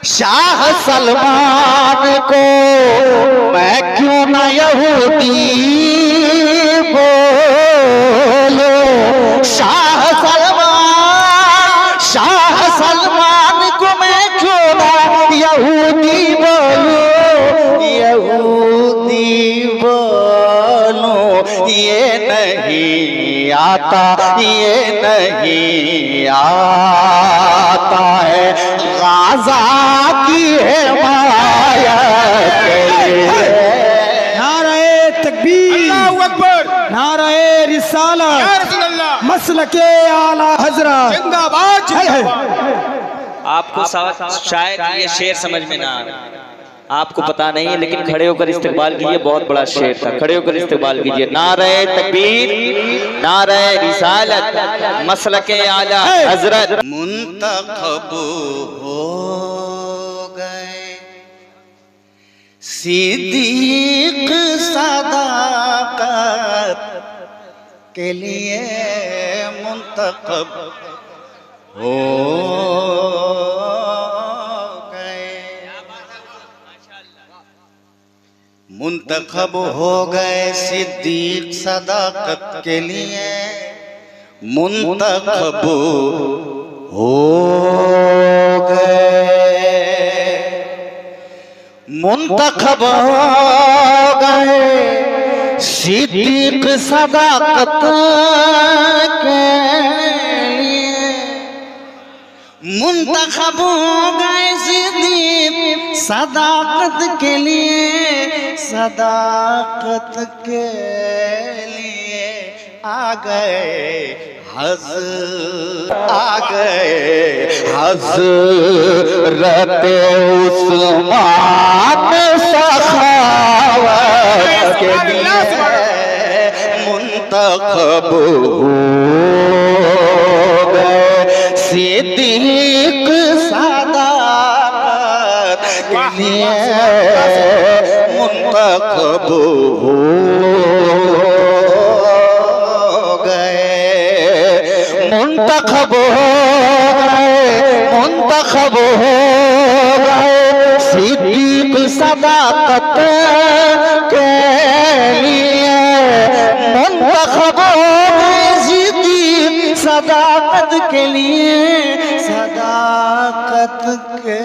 शाह सलमान को मैं क्यों न यहूदी बोलो। शाह सलमान को मैं क्यों न यहूदी बोलो। यहूदी बोलो ये नहीं आता, ये नहीं आता है गाज़ा की हिमायत के लिए। नारे तकबीर, अल्लाहू अकबर, नारे रिसालत, मसलके आला हजरत जिंदाबाद जिंदाबाद। आपको शायद ये शेर समझ में ना आए, आपको पता नहीं है, लेकिन खड़े होकर इस्तेमाल कीजिए, बहुत बड़ा शेर था। खड़े होकर इस्तेमाल कीजिए। नारे तकबीर, नारे रिसालत, मसलके आला हजरत। मुंतखब हो गए सिद्दीक सदाकत के लिए, मुंतखब हो मुंतखब हो गए सिद्दीक सदाकत के लिए, मुंतखब हो गए, मुंतखब हो गए सिद्दीक सदाकत के लिए, मुंतखब हो गए सिद्दीक सदाकत के लिए, सदाकत के लिए आ गए हज़रत उस्मान सखावत के लिए, मुंतखब हो गए सिद्दीक सदाकत के लिए, मुंतखब हो गए, मुंतखब हो गए, मुंतखब हो गए सिद्दीक सदाकत के लिए, मुंतखब हो गए सिद्दीक सदाकत के लिए, सदाकत के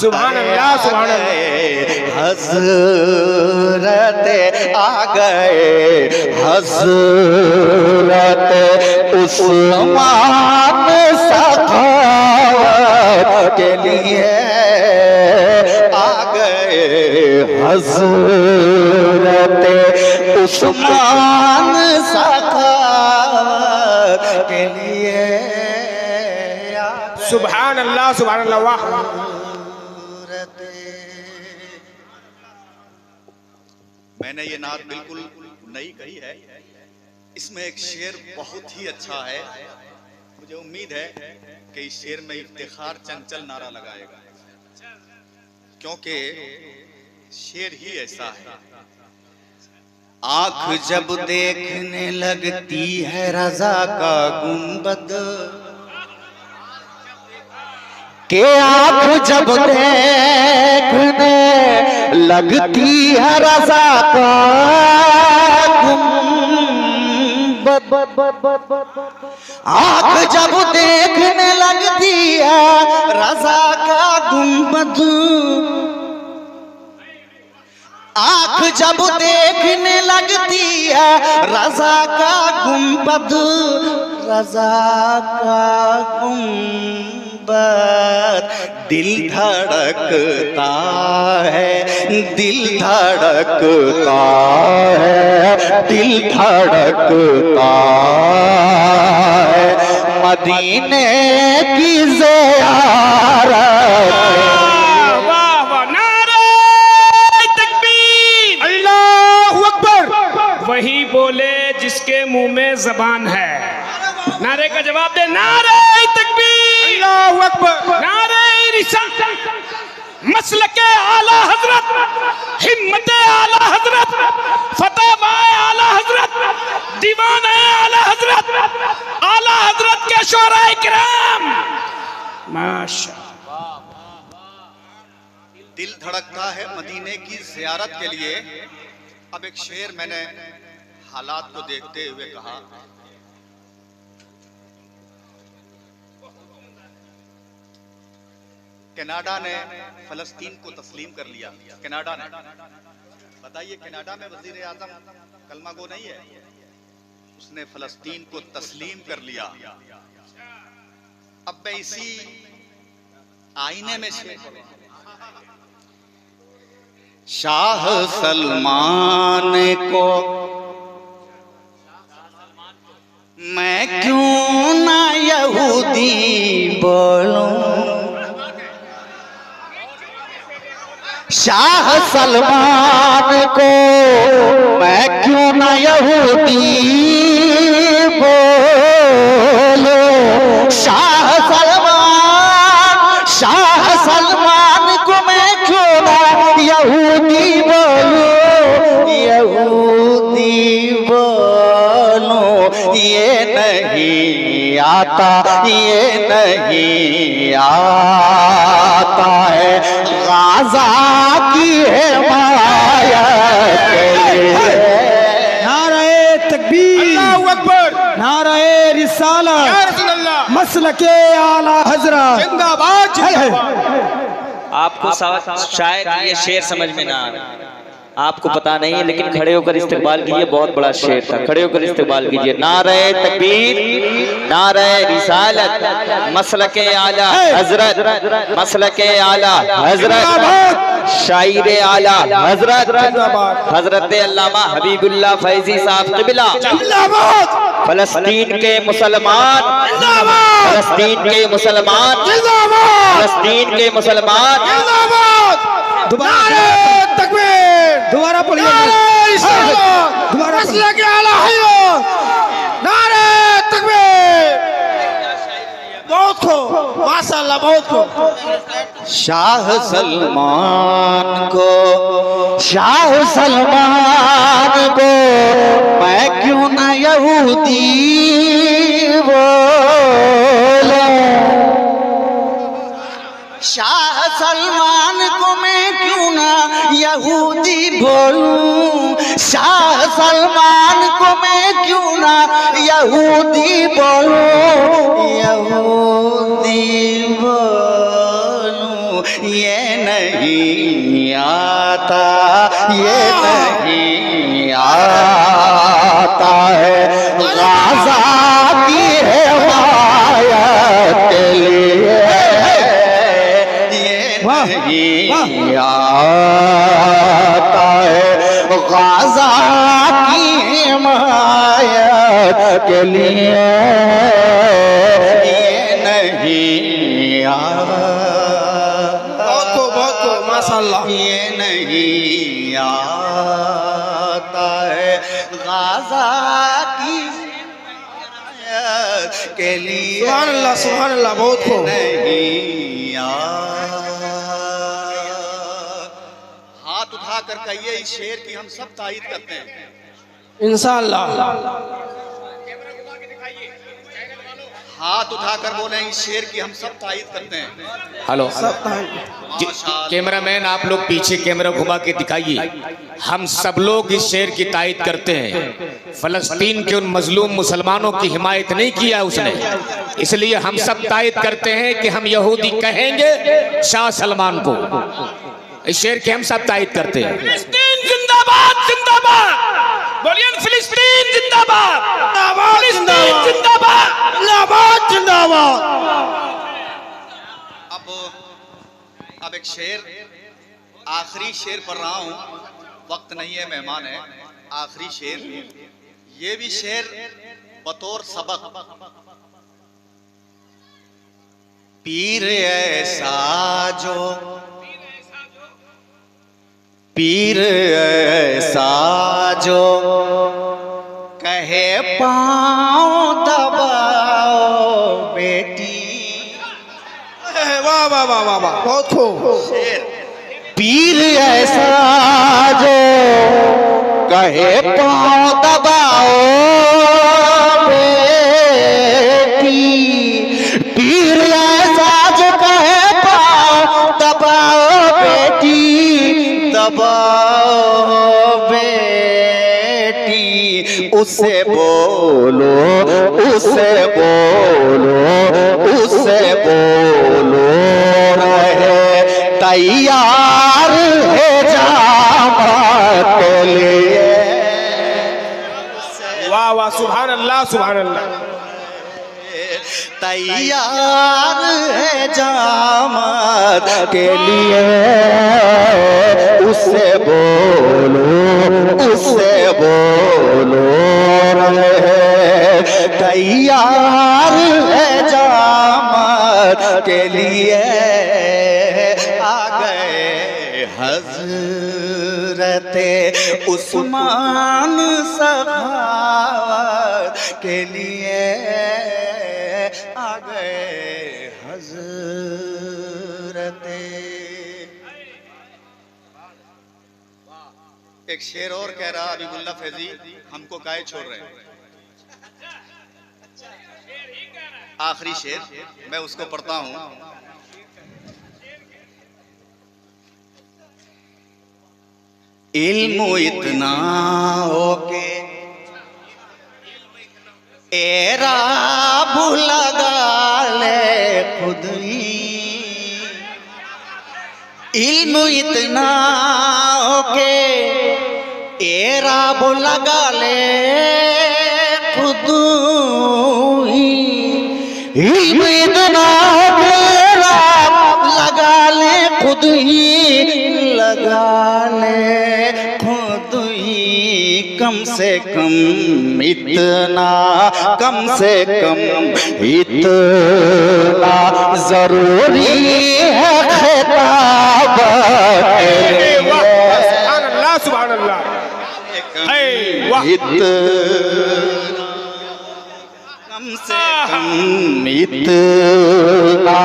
सुभान अल्लाह, सुभान अल्लाह। हज़रत आ गए हज़रत उस्मान सखावत के लिए, आ गए हज़रत उस्मान सखावत के लिए। सुभान अल्लाह, सुभान अल्लाह। वाह, मैंने ये नात बिल्कुल नई कही है, इसमें एक शेर बहुत ही अच्छा है। मुझे उम्मीद है कि इस शेर में इफ्तिखार चंचल नारा लगाएगा, क्योंकि शेर ही ऐसा है। आँख जब देखने लगती है रज़ा का गुंबद, के आँख जब देखने लगती है रज़ा का गुंबद, आँख जब देखने लगती है रज़ा का गुंबद, आँख जब देखने लगती है रज़ा का गुंबद, रज़ा का गुंबद, दिल धड़कता है, दिल धड़कता है, दिल धड़कता है मदीने की ज़ियारत। वही बोले जिसके मुंह में जबान है। नारे का जवाब दे, नारे तकबीर, अल्लाहू अकबर, नारे रिसालत, मसलके आला हजरत, हिम्मत आला हजरत, फतवा आला हजरत, दीवान आला हजरत, आला हजरत के शोराए किराम। माशा दिल धड़कता है मदीने की ज़ियारत के लिए। अब एक शेर मैंने हालात को देखते हुए कहा। कनाडा ने फलस्तीन को तस्लीम कर लिया। कनाडा ने, बताइए, कनाडा में वजीर आजम कलमा गो नहीं है, उसने फलस्तीन को तस्लीम कर लिया। अब मैं इसी आईने में से शाह सलमान को मैं क्यों ना यहूदी बोलूं, शाह सलमान को मैं क्यों ना यहूदी बोलूं, शाह सलमान को मैं क्यों ना यहूदी बोलूं, यहूदी बोलूं। ये नहीं आता, ये नहीं आता है गाज़ा की हिमायत के लिए। नारे तकबीर, अल्लाहू अकबर, नारे रिसालत, या रसूल अल्लाह, मसलके आला हजरत जिंदाबाद जिंदाबाद। आपको शायद ये शेर समझ में ना आए, आपको पता नहीं है, लेकिन खड़े होकर इस्तेमाल कीजिए, बहुत बड़ा शेर था। खड़े होकर इस्तेमाल कीजिए। नारे तकबीर, नारे रिसालत, मसलके आला हजरत, मसलके आला हजरत, शायर आला हजरत, हजरत अल्लामा हबीबुल्लाह फैजी साहब क़िबला, फलस्तीन के मुसलमान, फलस्तीन के मुसलमान, फलस्तीन के मुसलमान। दोबारा दोबारा पढ़िए, दोबारा मसलके आला हयो, नारे तकबीर। बहुत खूब, माशाअल्लाह, बहुत खूब। शाह सलमान को, शाह सलमान को मैं क्यों ना यहूदी बोलूं, शाह सलमान को मैं क्यों ना यहूदी बोलूं, शाह सलमान को मैं क्यों ना यहूदी बोलूं, यहूदी बोलूं। ये नहीं आता, ये नहीं आता है गाज़ा की हिमायत के लिए। नहीं आता है गाज़ा की हिमायत के लिए। ये नहीं आता, बहुत खूब, माशाअल्लाह। ये नहीं आता है गाज़ा की हिमायत के लिए। सुभान अल्लाह, सुभान अल्लाह, बहुत खूब। नहीं हाथ उठाकर कहिए, इस शेर की हम सब तारीफ करते हैं। इंशाअल्लाह। हाथ उठाकर बोले, इस शेर की हम सब तारीफ करते हैं। हेलो माशाअल्लाह। कैमरामैन, आप लोग पीछे कैमरा घुमा के दिखाइए। हम सब लोग इस शेर की तायद करते हैं। फलस्तीन के उन मजलूम मुसलमानों की हिमायत नहीं किया उसने, इसलिए हम सब तायद करते हैं कि हम यहूदी कहेंगे शाह सलमान को। इस शेर की हम सब तायद करते हैं। फिलिस्तीन जिंदाबाद, जिंदाबाद। बोलिए फिलिस्तीन जिंदाबाद, फिलिस्तीन जिंदाबाद, जिंदाबाद, जिंदाबाद। अब एक शेर, आखिरी शेर पढ़ रहा हूं, वक्त नहीं है, मेहमान है। आखिरी शेर, ये भी शेर बतौर सबक। पीर ऐसा जो, पीर ऐसा जो कहे पाँव दबाओ बेटी। वाह वाह वाह वाह वाह, बहुत खूब। पीर ऐसा जो कहे पाँव दबाओ बेटी, पीर ऐसा जो उससे बोलो, उससे बोलो, उससे बोलो, रहे तैयार है जामत के लिए। वाह वाह, सुभान अल्लाह, सुभान अल्लाह। तैयार है जामत के लिए, उससे बोलो, उससे बोलो, तैयार है जामत के लिए। आ गए हज़रते उस्मान सखावत के लिए, आ गए हज़रते। एक शेर और कह रहा हबीबुल्लाह फैजी, हमको काहे छोड़ रहे हैं। आखिरी शेर मैं उसको पढ़ता हूं। इल्म इतना हो के एरा लगा ले खुद ही, इल्म इतना हो के एरा लगा ले खुद ही, इल्म इतना हो के एरा लगा ले खुद ही, लगा ले खुद ही। कम से कम इतना, कम से कम इतना जरूरी है खिताब। सुभान अल्लाह, सुभान अल्लाह। इतना कम से कम इतना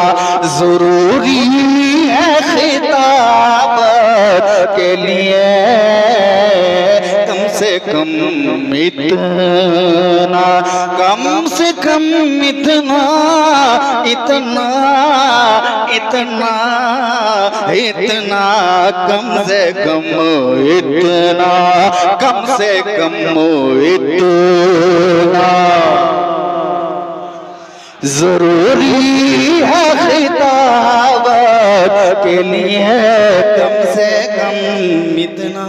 जरूरी है खिताब के लिए। कम से कम इतना, कम से कम इतना, इतना, इतना, इतना, कम से कम इतना, कम से कम इतना जरूरी है खिताब के लिए। कम से कम इतना।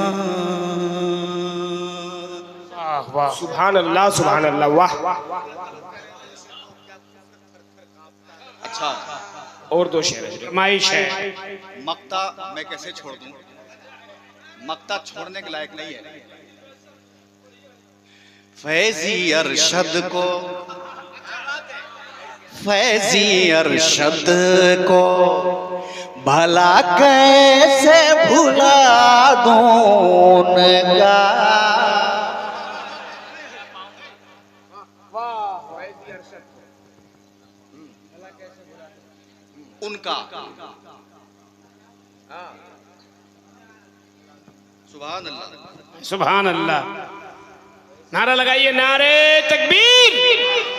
वाह, सुभान अल्लाह, सुभान अल्लाह। वाह। अच्छा, और दो शेर फरमाइश है। मक्ता मैं कैसे छोड़ दूं? मक्ता छोड़ने के लायक नहीं है। फैजी अरशद को, फैजी अरशद को भला कैसे भुला दूं उनका। उनका सुभान अल्लाह, सुभान अल्लाह। नारा लगाइए, नारे तकबीर,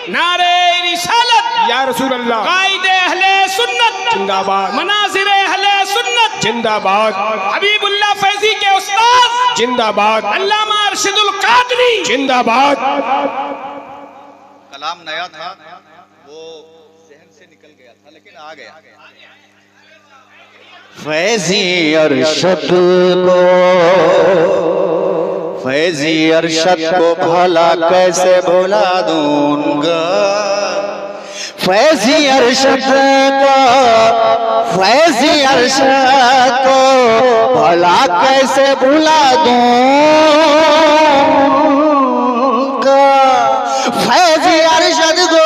नारे रिसालत, या रसूल अल्लाह। कायदे अहले सुन्नत जिंदाबाद, मनासिर अहले सुन्नत जिंदाबाद, हबीबुल्लाह फैजी के उस्ताद जिंदाबाद, अल्लामा अरशदुल कादरी जिंदाबाद। कलाम नया था, वो जहन से निकल गया था, लेकिन आ गया। फैजी अरशद को, फैजी अरशद को भला कैसे भुला दूंगा। फैजी अरशद को, फैजी अरशद को भला कैसे भुला दूंगा। फैजी अरशद को,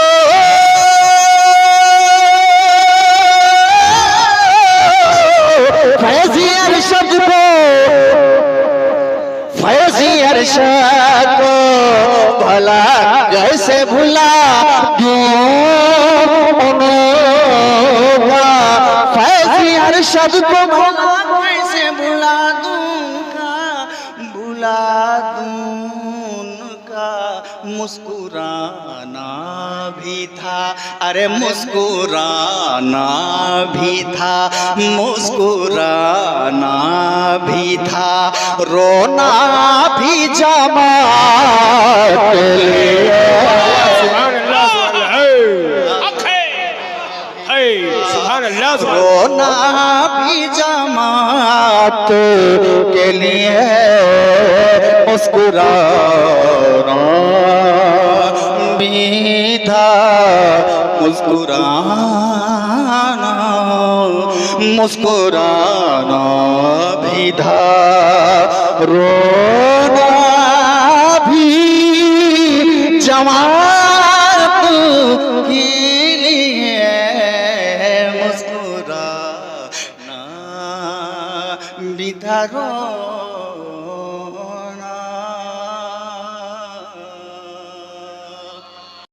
फैजी अरशद को, फैजी अरशद को भला कैसे भुला दूंगा। फैजी अरशद को भला कैसे भुला दूंगा, भुला दूंगा। मुस्कुराना भी भी था, अरे मुस्कुराना भी था, मुस्कुराना भी था, रोना भी जमात के लिए। रोना भी जमात के लिए, मुस्कुराना भी था, मुस्कुराना, मुस्कुराना भी था, रोना भी जमात